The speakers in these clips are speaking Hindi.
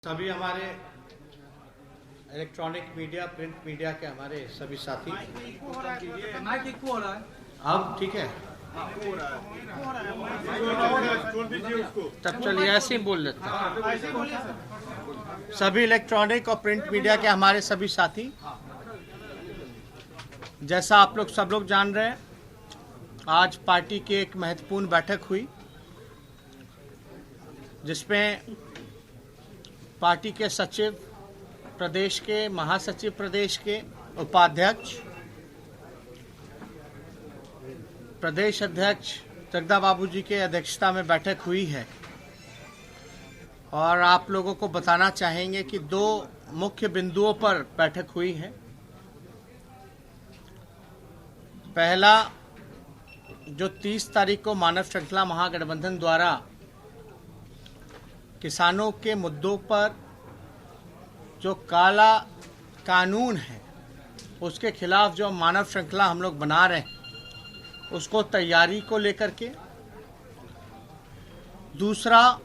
सभी हमारे इलेक्ट्रॉनिक मीडिया, प्रिंट मीडिया के हमारे सभी साथी, अब ठीक है, तब चलिए ऐसे ही बोल लेते हैं। सभी इलेक्ट्रॉनिक और प्रिंट मीडिया के हमारे सभी साथी, जैसा आप लोग सब लोग जान रहे हैं, आज पार्टी की एक महत्वपूर्ण बैठक हुई जिसमें पार्टी के सचिव प्रदेश के, महासचिव प्रदेश के, उपाध्यक्ष, प्रदेश अध्यक्ष जगदा बाबू जी के अध्यक्षता में बैठक हुई है। और आप लोगों को बताना चाहेंगे कि दो मुख्य बिंदुओं पर बैठक हुई है। पहला, जो 30 तारीख को मानव श्रृंखला महागठबंधन द्वारा किसानों के मुद्दों पर जो काला कानून है उसके खिलाफ जो मानव श्रृंखला हम लोग बना रहे हैं, उसको तैयारी को लेकर के। दूसरा,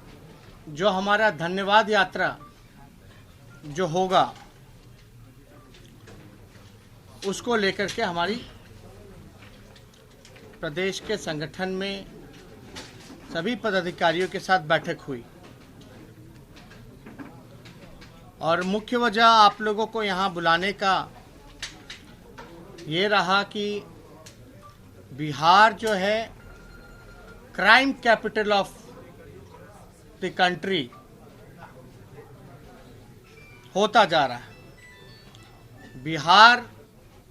जो हमारा धन्यवाद यात्रा जो होगा उसको लेकर के हमारी प्रदेश के संगठन में सभी पदाधिकारियों के साथ बैठक हुई। और मुख्य वजह आप लोगों को यहाँ बुलाने का ये रहा कि बिहार जो है crime capital of the country होता जा रहा है। बिहार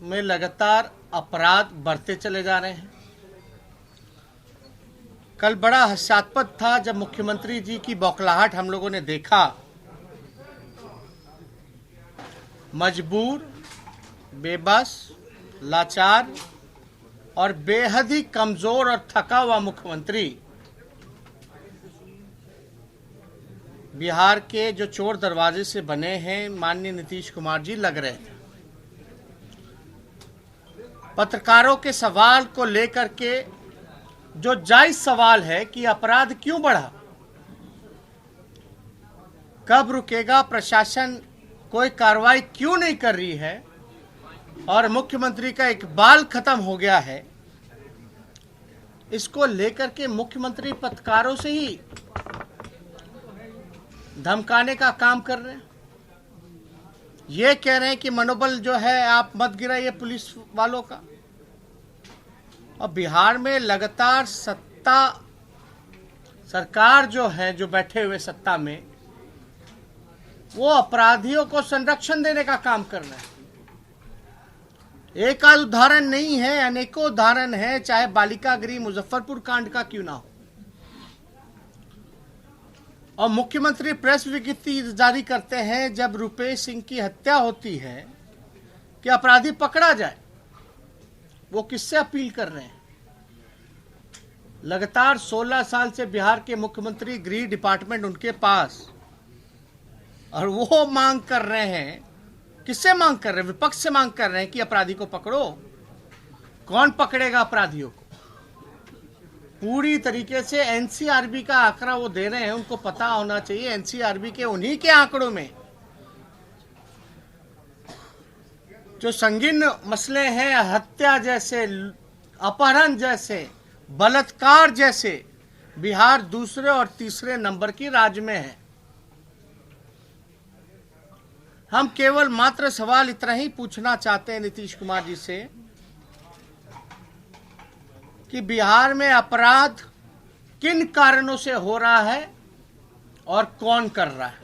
में लगातार अपराध बढ़ते चले जा रहे हैं। कल बड़ा हास्यास्पद था जब मुख्यमंत्री जी की बौखलाहट हम लोगों ने देखा। मजबूर, बेबस, लाचार और बेहद ही कमजोर और थका हुआ मुख्यमंत्री बिहार के जो चोर दरवाजे से बने हैं माननीय नीतीश कुमार जी लग रहे थे। पत्रकारों के सवाल को लेकर के जो जायज सवाल है कि अपराध क्यों बढ़ा, कब रुकेगा, प्रशासन कोई कार्रवाई क्यों नहीं कर रही है और मुख्यमंत्री का इकबाल खत्म हो गया है, इसको लेकर के मुख्यमंत्री पत्रकारों से ही धमकाने का काम कर रहे हैं। ये कह रहे हैं कि मनोबल जो है आप मत गिराइए पुलिस वालों का। और बिहार में लगातार सरकार जो है, जो बैठे हुए सत्ता में, वो अपराधियों को संरक्षण देने का काम कर रहे हैं। एक आध उदाहरण नहीं है, अनेकों उदाहरण है, चाहे बालिका गृह मुजफ्फरपुर कांड का क्यों ना हो। और मुख्यमंत्री प्रेस विज्ञप्ति जारी करते हैं जब रुपेश सिंह की हत्या होती है कि अपराधी पकड़ा जाए। वो किससे अपील कर रहे हैं? लगातार 16 साल से बिहार के मुख्यमंत्री, गृह डिपार्टमेंट उनके पास, और वो मांग कर रहे हैं। किससे मांग कर रहे हैं? विपक्ष से मांग कर रहे हैं कि अपराधी को पकड़ो। कौन पकड़ेगा अपराधियों को? पूरी तरीके से एनसीआरबी का आंकड़ा वो दे रहे हैं। उनको पता होना चाहिए एनसीआरबी के उन्हीं के आंकड़ों में जो संगीन मसले हैं, हत्या जैसे, अपहरण जैसे, बलात्कार जैसे, बिहार दूसरे और तीसरे नंबर की राज्य में है। हम केवल मात्र सवाल इतना ही पूछना चाहते हैं नीतीश कुमार जी से कि बिहार में अपराध किन कारणों से हो रहा है और कौन कर रहा है।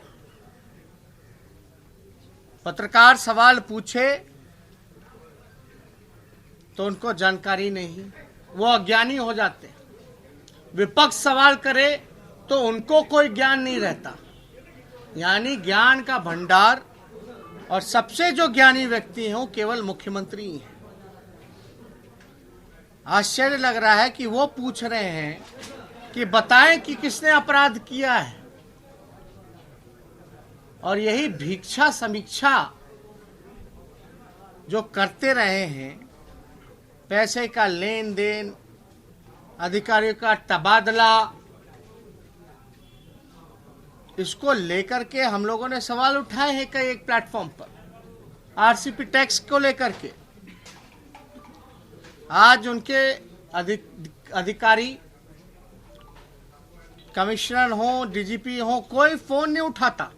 पत्रकार सवाल पूछे तो उनको जानकारी नहीं, वो अज्ञानी हो जाते हैं। विपक्ष सवाल करे तो उनको कोई ज्ञान नहीं रहता। यानी ज्ञान का भंडार और सबसे जो ज्ञानी व्यक्ति हैं वो केवल मुख्यमंत्री ही हैं। आश्चर्य लग रहा है कि वो पूछ रहे हैं कि बताएं कि किसने अपराध किया है। और यही भिक्षा समीक्षा जो करते रहे हैं, पैसे का लेन देन, अधिकारियों का तबादला, इसको लेकर के हम लोगों ने सवाल उठाए हैं कई एक प्लेटफॉर्म पर, आरसीपी टैक्स को लेकर के। आज उनके अधिकारी, कमिश्नर हो, डीजीपी हो, कोई फोन नहीं उठाता।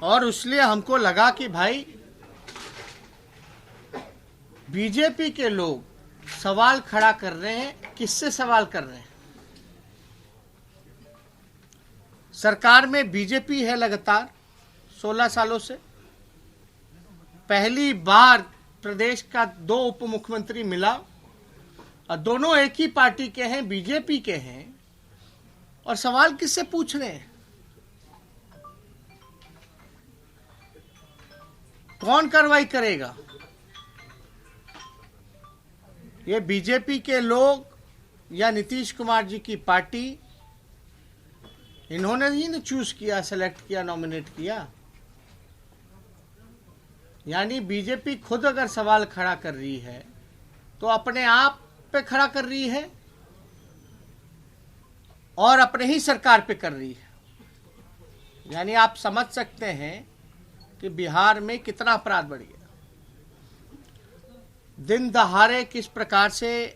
और इसलिए हमको लगा कि भाई बीजेपी के लोग सवाल खड़ा कर रहे हैं। किससे सवाल कर रहे हैं? सरकार में बीजेपी है लगातार 16 सालों से। पहली बार प्रदेश का 2 उप मुख्यमंत्री मिला और दोनों एक ही पार्टी के हैं, बीजेपी के हैं। और सवाल किससे पूछ रहे हैं? कौन कार्रवाई करेगा? ये बीजेपी के लोग या नीतीश कुमार जी की पार्टी, इन्होंने ही ना चूज किया, सेलेक्ट किया, नॉमिनेट किया। यानी बीजेपी खुद अगर सवाल खड़ा कर रही है तो अपने आप पे खड़ा कर रही है और अपने ही सरकार पे कर रही है। यानी आप समझ सकते हैं कि बिहार में कितना अपराध बढ़ गया। दिन दहाड़े किस प्रकार से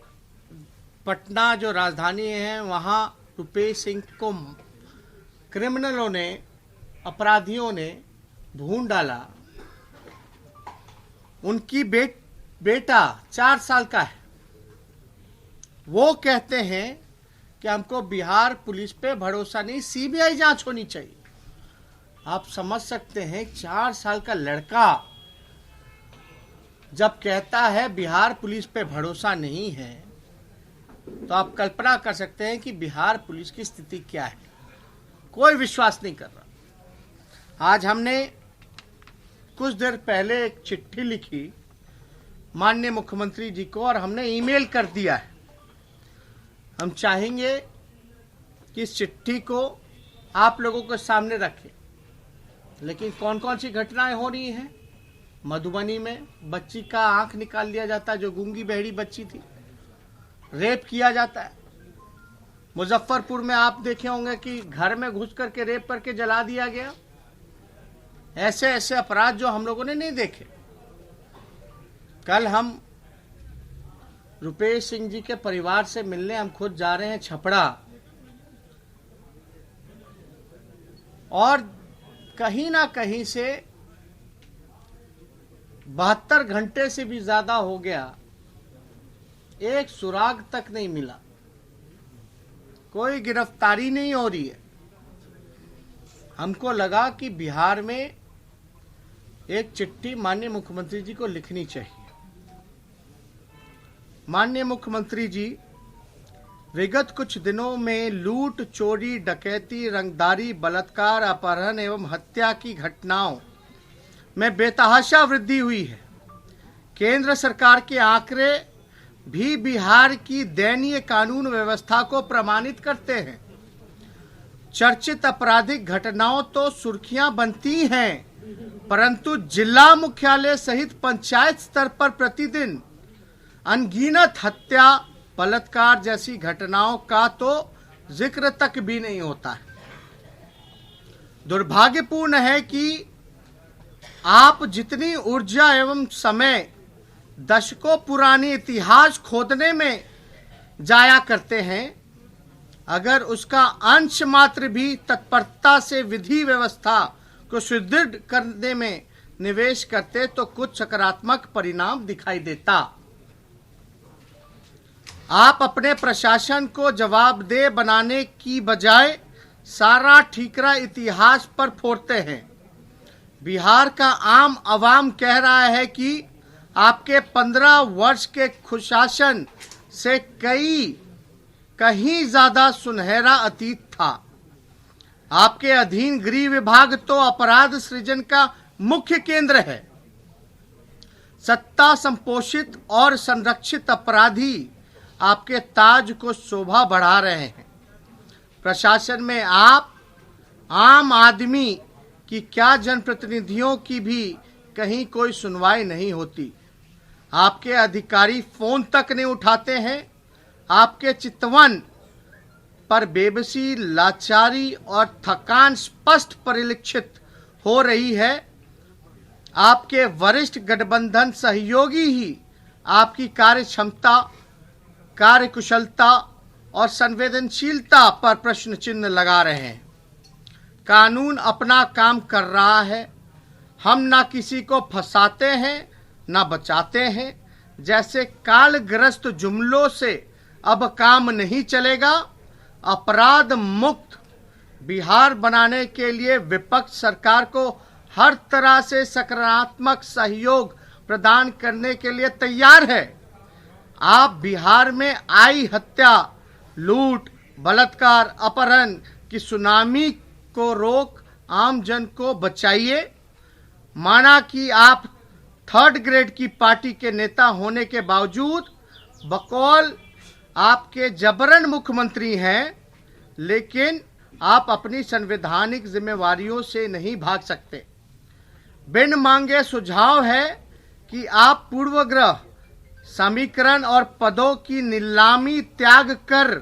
पटना जो राजधानी है वहां रुपेश सिंह को क्रिमिनलों ने, अपराधियों ने ढूंढ डाला। उनकी बेटा 4 साल का है। वो कहते हैं कि हमको बिहार पुलिस पे भरोसा नहीं, सीबीआई जांच होनी चाहिए। आप समझ सकते हैं 4 साल का लड़का जब कहता है बिहार पुलिस पे भरोसा नहीं है, तो आप कल्पना कर सकते हैं कि बिहार पुलिस की स्थिति क्या है। कोई विश्वास नहीं कर रहा। आज हमने कुछ देर पहले एक चिट्ठी लिखी माननीय मुख्यमंत्री जी को और हमने ईमेल कर दिया है। हम चाहेंगे कि इस चिट्ठी को आप लोगों के सामने रखें। लेकिन कौन कौन सी घटनाएं हो रही हैं? मधुबनी में बच्ची का आंख निकाल लिया जाता है, जो गूंगी बहरी बच्ची थी, रेप किया जाता है। मुजफ्फरपुर में आप देखे होंगे कि घर में घुस करके रेप करके जला दिया गया। ऐसे ऐसे अपराध जो हम लोगों ने नहीं देखे। कल हम रुपेश सिंह जी के परिवार से मिलने हम खुद जा रहे हैं छपरा, और कहीं ना कहीं से 72 घंटे से भी ज्यादा हो गया, एक सुराग तक नहीं मिला, कोई गिरफ्तारी नहीं हो रही है। हमको लगा कि बिहार में एक चिट्ठी माननीय मुख्यमंत्री जी को लिखनी चाहिए। माननीय मुख्यमंत्री जी, विगत कुछ दिनों में लूट, चोरी, डकैती, रंगदारी, बलात्कार, अपहरण एवं हत्या की घटनाओं में बेतहाशा वृद्धि हुई है। केंद्र सरकार के आंकड़े भी बिहार की दयनीय कानून व्यवस्था को प्रमाणित करते हैं। चर्चित आपराधिक घटनाओं तो सुर्खियां बनती हैं, परंतु जिला मुख्यालय सहित पंचायत स्तर पर प्रतिदिन अनगिनत हत्या, बलात्कार जैसी घटनाओं का तो जिक्र तक भी नहीं होता है। दुर्भाग्यपूर्ण है कि आप जितनी ऊर्जा एवं समय दशकों पुरानी इतिहास खोदने में जाया करते हैं, अगर उसका अंश मात्र भी तत्परता से विधि व्यवस्था को सुदृढ़ करने में निवेश करते तो कुछ सकारात्मक परिणाम दिखाई देता। आप अपने प्रशासन को जवाबदेह बनाने की बजाय सारा ठीकरा इतिहास पर फोड़ते हैं। बिहार का आम आवाम कह रहा है कि आपके 15 वर्ष के कुशासन से कहीं ज्यादा सुनहरा अतीत था। आपके अधीन गृह विभाग तो अपराध सृजन का मुख्य केंद्र है। सत्ता संपोषित और संरक्षित अपराधी आपके ताज को शोभा बढ़ा रहे हैं। प्रशासन में आप आम आदमी की क्या, जनप्रतिनिधियों की भी कहीं कोई सुनवाई नहीं होती। आपके अधिकारी फोन तक नहीं उठाते हैं। आपके चितवन पर बेबसी, लाचारी और थकान स्पष्ट परिलक्षित हो रही है। आपके वरिष्ठ गठबंधन सहयोगी ही आपकी कार्य क्षमता, कार्यकुशलता और संवेदनशीलता पर प्रश्न चिन्ह लगा रहे हैं। कानून अपना काम कर रहा है। हम ना किसी को फंसाते हैं ना बचाते हैं। जैसे कालग्रस्त जुमलों से अब काम नहीं चलेगा। अपराध मुक्त बिहार बनाने के लिए विपक्ष सरकार को हर तरह से सकारात्मक सहयोग प्रदान करने के लिए तैयार है। आप बिहार में आई हत्या, लूट, बलात्कार, अपहरण की सुनामी को रोक आम जन को बचाइए। माना कि आप थर्ड ग्रेड की पार्टी के नेता होने के बावजूद बकौल आपके जबरन मुख्यमंत्री हैं, लेकिन आप अपनी संवैधानिक जिम्मेवारियों से नहीं भाग सकते। बिन मांगे सुझाव है कि आप पूर्वग्रह, समीकरण और पदों की नीलामी त्याग कर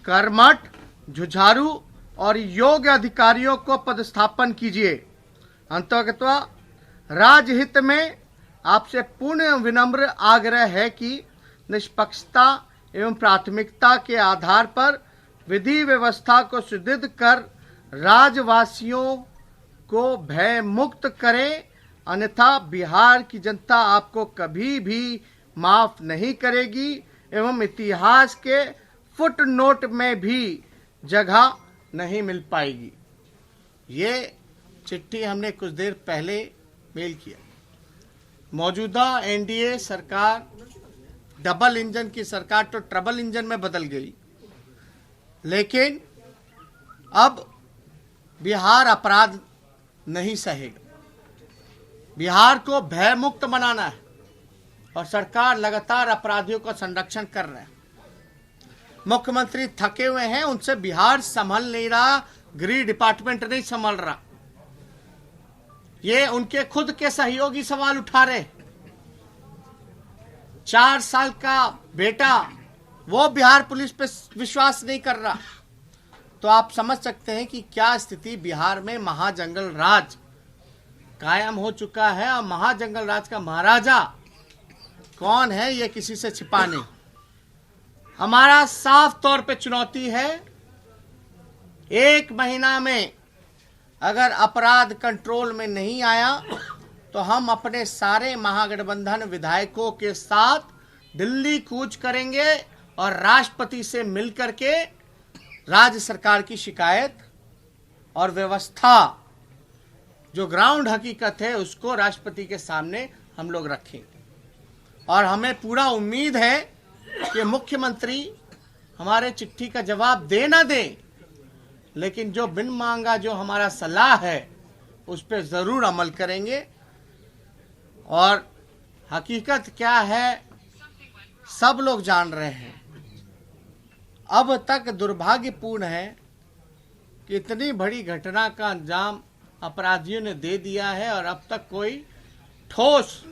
कर्मठ, जुझारू और योग्य अधिकारियों को पदस्थापन कीजिए। अंततः राजहित में आपसे पूर्ण विनम्र आग्रह है कि निष्पक्षता एवं प्राथमिकता के आधार पर विधि व्यवस्था को सुदृढ़ कर राज्यवासियों को भय मुक्त करें, अन्यथा बिहार की जनता आपको कभी भी माफ नहीं करेगी एवं इतिहास के फुटनोट में भी जगह नहीं मिल पाएगी। ये चिट्ठी हमने कुछ देर पहले मेल किया। मौजूदा एनडीए सरकार डबल इंजन की सरकार तो ट्रबल इंजन में बदल गई, लेकिन अब बिहार अपराध नहीं सहेगा। बिहार को भय मुक्त बनाना है और सरकार लगातार अपराधियों का संरक्षण कर रहे हैं। मुख्यमंत्री थके हुए हैं, उनसे बिहार संभल नहीं रहा, गृह डिपार्टमेंट नहीं संभल रहा। ये उनके खुद के सहयोगी सवाल उठा रहे। 4 साल का बेटा वो बिहार पुलिस पे विश्वास नहीं कर रहा। तो आप समझ सकते हैं कि क्या स्थिति बिहार में महाजंगल राज कायम हो चुका है। और महाजंगल राज का महाराजा कौन है, ये किसी से छिपा नहीं। हमारा साफ तौर पे चुनौती है, 1 महीना में अगर अपराध कंट्रोल में नहीं आया तो हम अपने सारे महागठबंधन विधायकों के साथ दिल्ली कूच करेंगे और राष्ट्रपति से मिलकर के राज्य सरकार की शिकायत और व्यवस्था जो ग्राउंड हकीकत है उसको राष्ट्रपति के सामने हम लोग रखेंगे। और हमें पूरा उम्मीद है कि मुख्यमंत्री हमारे चिट्ठी का जवाब दे ना दे, लेकिन जो बिन मांगा जो हमारा सलाह है उस पर जरूर अमल करेंगे। और हकीकत क्या है सब लोग जान रहे हैं। अब तक दुर्भाग्यपूर्ण है कि इतनी बड़ी घटना का अंजाम अपराधियों ने दे दिया है और अब तक कोई ठोस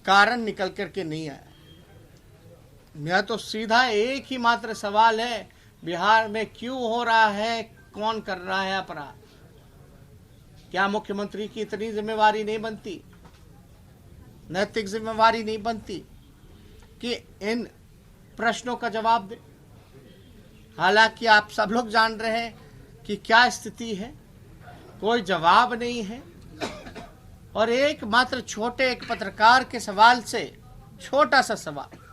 कारण निकल करके नहीं आया। मेरा तो सीधा एक ही मात्र सवाल है, बिहार में क्यों हो रहा है, कौन कर रहा है अपराध? क्या मुख्यमंत्री की इतनी जिम्मेवारी नहीं बनती, नैतिक जिम्मेवारी नहीं बनती कि इन प्रश्नों का जवाब दे? हालांकि आप सब लोग जान रहे हैं कि क्या स्थिति है, कोई जवाब नहीं है। और एक मात्र छोटे एक पत्रकार के सवाल से, छोटा सा सवाल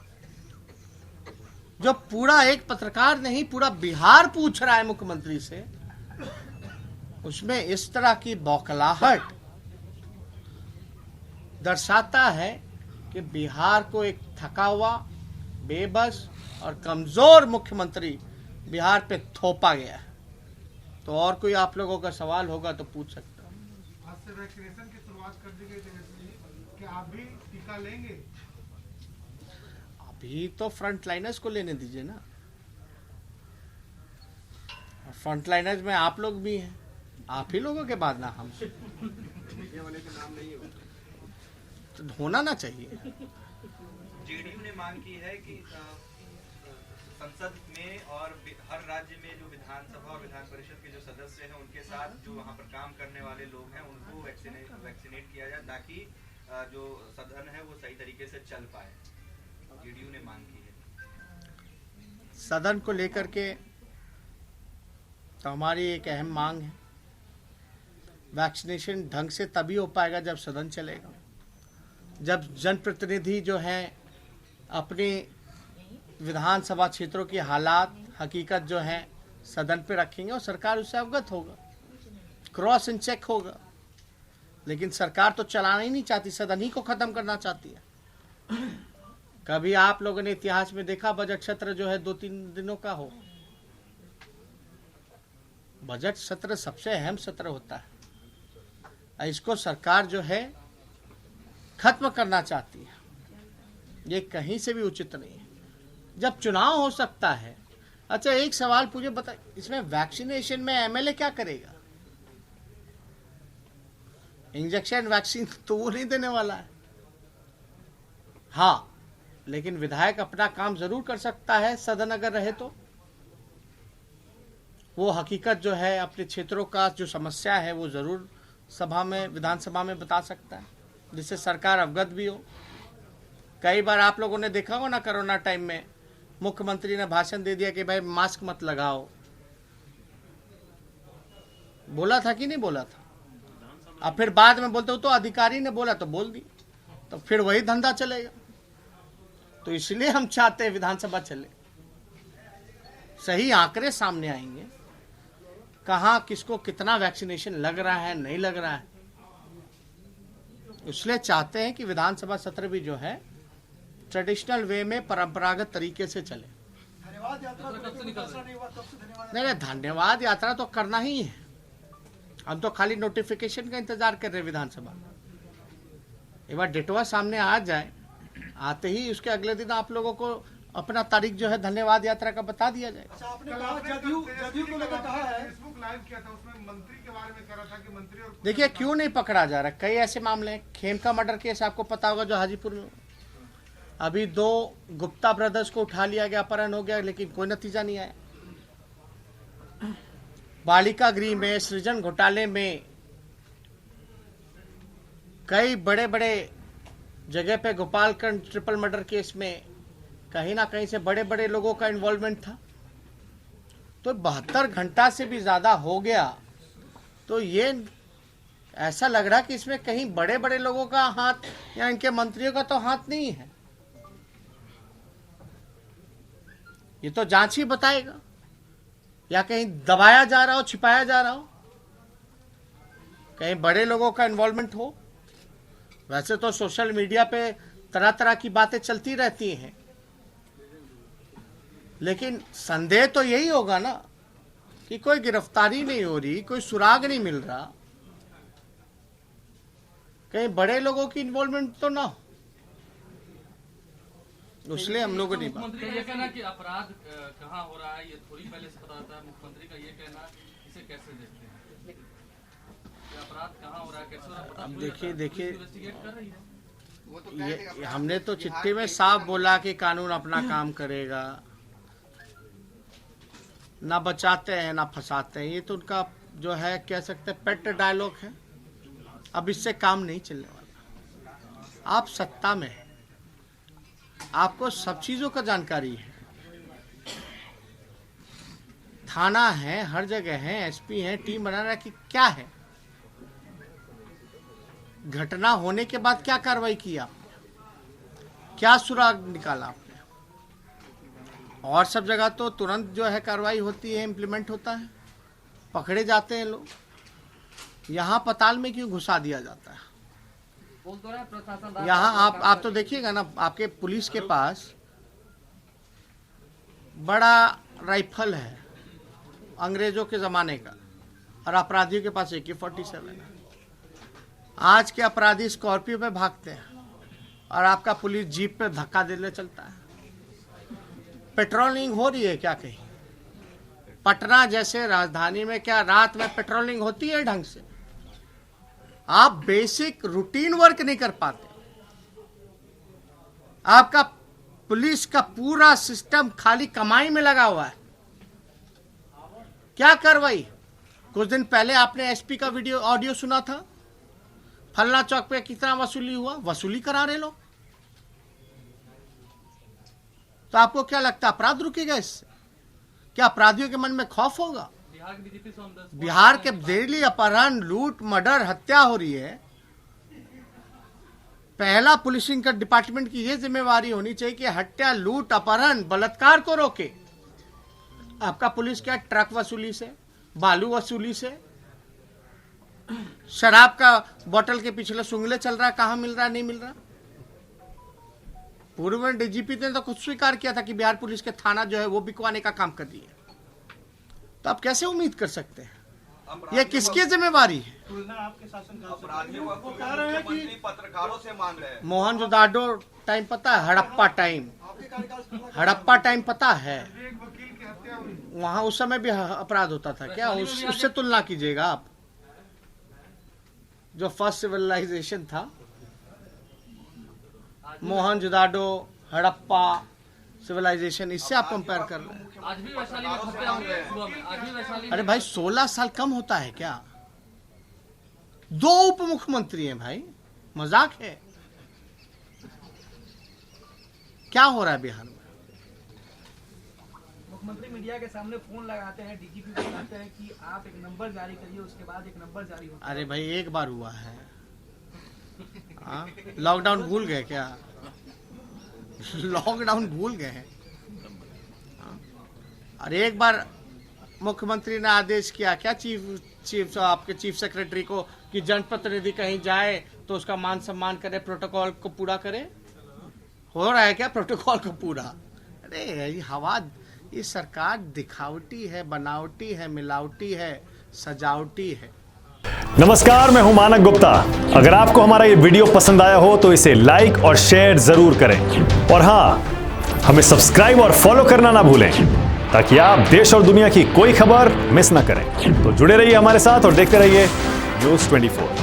जो पूरा एक पत्रकार नहीं पूरा बिहार पूछ रहा है मुख्यमंत्री से, उसमें इस तरह की बौखलाहट दर्शाता है कि बिहार को एक थका हुआ, बेबस और कमजोर मुख्यमंत्री बिहार पे थोपा गया है। तो और कोई आप लोगों का सवाल होगा तो पूछ सकते हो। आज से वैक्सीनेशन की शुरुआत कर दी गई थी, क्या आप भी टीका लेंगे? अभी तो फ्रंटलाइनर्स को लेने दीजिए ना। फ्रंटलाइनर्स में आप लोग भी हैं, आप ही लोगों के बाद ना हम। तो होना ना चाहिए। जेडीयू ने मांग की है कि संसद में और हर राज्य में जो विधानसभा और विधान परिषद के जो सदस्य हैं उनके साथ जो वहाँ पर काम करने वाले लोग हैं उनको वैक्सीनेट किया जाए ताकि जो सदन है वो सही तरीके से चल पाए। जेडीयू ने मांग की है। सदन को लेकर के तो हमारी एक अहम मांग है। वैक्सीनेशन ढंग से तभी हो पाएगा जब सदन चलेगा, जब जनप्रतिनिधि जो हैं अपनी विधानसभा क्षेत्रों की हालात हकीकत जो है सदन पे रखेंगे और सरकार उससे अवगत होगा, क्रॉस एंड चेक होगा। लेकिन सरकार तो चलाना ही नहीं चाहती, सदन ही को खत्म करना चाहती है। कभी आप लोगों ने इतिहास में देखा बजट सत्र जो है 2-3 दिनों का हो? बजट सत्र सबसे अहम सत्र होता है, इसको सरकार जो है खत्म करना चाहती है। ये कहीं से भी उचित नहीं है जब चुनाव हो सकता है। अच्छा, एक सवाल पूछे, बता, इसमें वैक्सीनेशन में एमएलए क्या करेगा? इंजेक्शन वैक्सीन तो वो नहीं देने वाला है। हाँ, लेकिन विधायक अपना काम जरूर कर सकता है, सदन अगर रहे तो वो हकीकत जो है अपने क्षेत्रों का जो समस्या है वो जरूर सभा में, विधानसभा में बता सकता है, जिससे सरकार अवगत भी हो। कई बार आप लोगों ने देखा हो ना, कोरोना टाइम में मुख्यमंत्री ने भाषण दे दिया कि भाई मास्क मत लगाओ, बोला था कि नहीं बोला था? अब फिर बाद में बोलते हो तो अधिकारी ने बोला तो बोल दी, तो फिर वही धंधा चलेगा। तो इसलिए हम चाहते हैं विधानसभा चले, सही आंकड़े सामने आएंगे, कहां किसको कितना वैक्सीनेशन लग रहा है नहीं लग रहा है। इसलिए चाहते हैं कि विधानसभा सत्र भी जो है ट्रेडिशनल वे में परंपरागत तरीके से चले। धन्यवाद यात्रा नहीं हुआ तब से धन्यवाद। नहीं, धन्यवाद यात्रा तो करना ही है। हम तो खाली नोटिफिकेशन का इंतजार कर रहे हैं विधानसभा। एक बार डेटवा सामने आ जाए, आते ही उसके अगले दिन आप लोगों को अपना तारीख जो है धन्यवाद यात्रा का बता दिया जाए। आपने कहा जदयू को लेकर कहा है, फेसबुक लाइव किया था, उसमें मंत्री के बारे में कह रहा था कि मंत्री और देखिए क्यों नहीं पकड़ा जा रहा। कई ऐसे मामले हैं, खेमका मर्डर केस आपको पता होगा जो हाजीपुर में, अभी 2 गुप्ता ब्रदर्स को उठा लिया गया, अपहरण हो गया, लेकिन कोई नतीजा नहीं आया। बालिका गृह में, सृजन घोटाले में, कई बड़े बड़े जगह पे गोपालगंज ट्रिपल मर्डर केस में कहीं ना कहीं से बड़े बड़े लोगों का इन्वॉल्वमेंट था। तो 72 घंटा से भी ज्यादा हो गया, तो ये ऐसा लग रहा कि इसमें कहीं बड़े बड़े लोगों का हाथ या इनके मंत्रियों का तो हाथ नहीं है। ये तो जांच ही बताएगा, या कहीं दबाया जा रहा हो, छिपाया जा रहा हो, कहीं बड़े लोगों का इन्वॉल्वमेंट हो। वैसे तो सोशल मीडिया पे तरह तरह की बातें चलती रहती हैं, लेकिन संदेह तो यही होगा ना कि कोई गिरफ्तारी नहीं हो रही, कोई सुराग नहीं मिल रहा, कहीं बड़े लोगों की इन्वॉल्वमेंट तो ना हो। इसलिए हम लोगों ने मुख्यमंत्री का ये कहना कि अपराध कहाँ हो रहा है ये थोड़ी पहले से पता था। मुख्यमंत्री का ये कहना, इसे कैसे देखते हैं? अपराध कहाँ हो रहा है, कैसे हो रहा है, पता अब थोड़ी रहता है। देखिए इन्वेस्टिगेट कर रही है। ये हमने तो चिट्ठी में साफ बोला कि कानून अपना काम करेगा, ना बचाते हैं ना फंसाते हैं। ये तो उनका जो है कह सकते हैं पेट डायलॉग है। अब इससे काम नहीं चलने वाला। आप सत्ता में हैं, आपको सब चीजों का जानकारी है, थाना है, हर जगह है, एसपी है, टीम बना रहा कि क्या है, घटना होने के बाद क्या कार्रवाई की आपने, क्या सुराग निकाला आपने। और सब जगह तो तुरंत जो है कार्रवाई होती है, इम्प्लीमेंट होता है, पकड़े जाते हैं लोग। यहाँ पताल में क्यों घुसा दिया जाता है? यहाँ आप तो देखिएगा ना, आपके पुलिस के पास बड़ा राइफल है अंग्रेजों के जमाने का, और अपराधियों के पास AK-47 है। आज के अपराधी स्कॉर्पियो पे भागते हैं और आपका पुलिस जीप पे धक्का देने चलता है। पेट्रोलिंग हो रही है क्या कहीं? पटना जैसे राजधानी में क्या रात में पेट्रोलिंग होती है ढंग से? आप बेसिक रूटीन वर्क नहीं कर पाते। आपका पुलिस का पूरा सिस्टम खाली कमाई में लगा हुआ है। क्या कार्रवाई? कुछ दिन पहले आपने एसपी का वीडियो ऑडियो सुना था, फलना चौक पे कितना वसूली हुआ, वसूली करा रहे लोग। तो आपको क्या लगता है अपराध रुकेगा इससे? क्या अपराधियों के मन में खौफ होगा? बिहार के डेली अपहरण, लूट, मर्डर, हत्या हो रही है। पहला पुलिसिंग का डिपार्टमेंट की यह जिम्मेवारी होनी चाहिए कि हत्या, लूट, अपहरण, बलात्कार को रोके। आपका पुलिस क्या ट्रक वसूली से, बालू वसूली से, शराब का बोतल के पिछले सुंगले चल रहा है, कहां मिल रहा है, नहीं मिल रहा। पूर्व में डीजीपी ने तो खुद स्वीकार किया था कि बिहार पुलिस के थाना जो है वो बिकवाने का काम कर दिए। तो आप कैसे उम्मीद कर सकते हैं? ये किसकी जिम्मेवारी है? पत्रकारों से मांग रहे हैं। मोहनजोदाड़ो टाइम पता है? हड़प्पा टाइम, हड़प्पा टाइम पता है? वहां उस समय भी अपराध होता था क्या? उससे तुलना कीजिएगा आप। जो फर्स्ट सिविलाइजेशन था, मोहनजोदाड़ो, हड़प्पा सिविलाइजेशन, इससे आप कंपेयर कर रहे हैं। आज भी वैशाली में हत्या हो गई सुबह में, आज भी वैशाली। अरे भाई 16 साल कम होता है क्या? 2 उप मुख्यमंत्री हैं भाई, मजाक है? क्या हो रहा है बिहार में? मुख्यमंत्री मीडिया के सामने फोन लगाते हैं, डीजीपी को कहते हैं कि आप एक नंबर जारी करिए, उसके बाद एक नंबर जारी होता है। अरे भाई एक बार हुआ है, लॉकडाउन भूल गए क्या? लॉकडाउन भूल गए हैं? और एक बार मुख्यमंत्री ने आदेश किया क्या चीफ आपके चीफ सेक्रेटरी को कि जनप्रतिनिधि कहीं जाए तो उसका मान सम्मान करे, प्रोटोकॉल को पूरा करे। हो रहा है क्या प्रोटोकॉल को पूरा? अरे ये हवा, ये सरकार दिखावटी है, बनावटी है, मिलावटी है, सजावटी है। नमस्कार, मैं हूं मानक गुप्ता। अगर आपको हमारा ये वीडियो पसंद आया हो तो इसे लाइक और शेयर जरूर करें, और हां, हमें सब्सक्राइब और फॉलो करना ना भूलें ताकि आप देश और दुनिया की कोई खबर मिस ना करें। तो जुड़े रहिए हमारे साथ और देखते रहिए न्यूज़ 24।